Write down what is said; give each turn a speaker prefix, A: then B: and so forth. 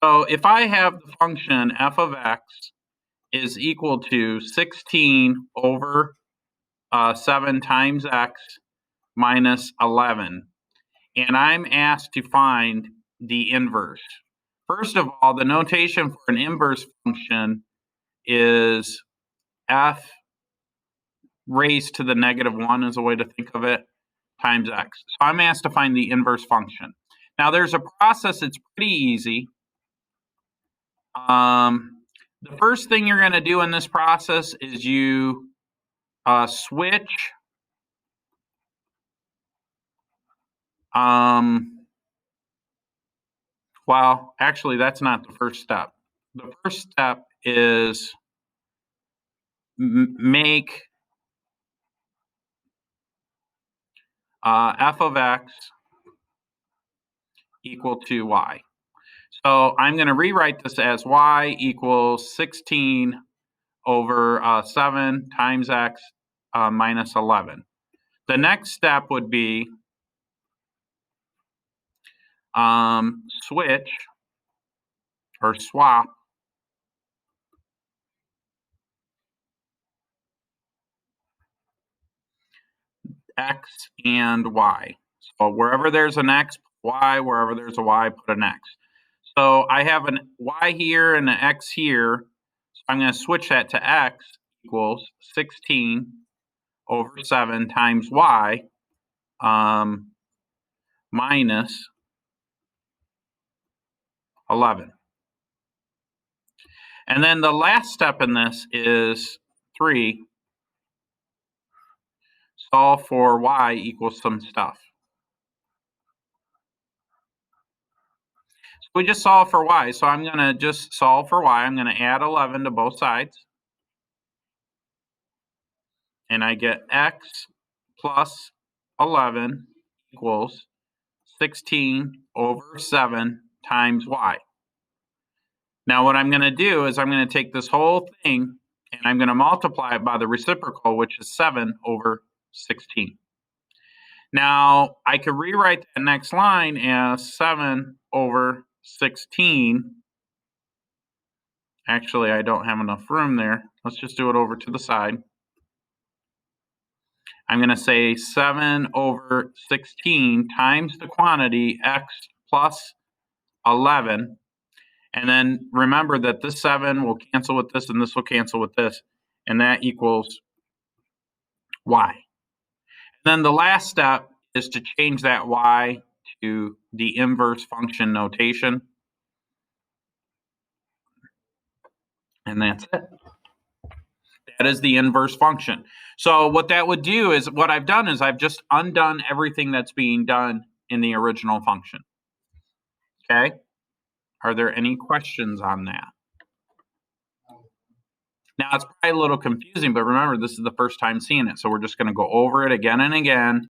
A: So if I have the function f of x is equal to 16 over 7 times x minus 11, and I'm asked to find the inverse. First of all, the notation for an inverse function is f raised to the -1 is a way to think of it, times x. So I'm asked to find the inverse function. Now there's a process that's pretty easy. The first thing you're going to do in this process is you switch well, actually, that's not the first step. The first step is make f of x equal to y. So I'm going to rewrite this as y equals 16 over 7 times x minus 11. The next step would be switch or swap x and y. So wherever there's an x, y, wherever there's a y, put an x. So I have an y here and an x here. So I'm going to switch that to x equals 16 over 7 times y minus 11. And then the last step in this is 3. Solve for y equals some stuff. So we just solve for y. So I'm going to just solve for y. I'm going to add 11 to both sides. And I get x plus 11 equals 16 over 7 times y. Now what I'm going to do is I'm going to take this whole thing and I'm going to multiply it by the reciprocal, which is 7 over 16. Now I could rewrite that next line as 7 over 16. Actually, I don't have enough room there. Let's just do it over to the side. I'm going to say 7 over 16 times the quantity x plus 11. And then remember that this 7 will cancel with this and this will cancel with this. And that equals y. And then the last step is to change that y to the inverse function notation. And that's it. That is the inverse function. So what that would do is, what I've done is I've just undone everything that's being done in the original function. Okay? Are there any questions on that? Now, it's probably a little confusing, but remember, this is the first time seeing it, so we're just going to go over it again and again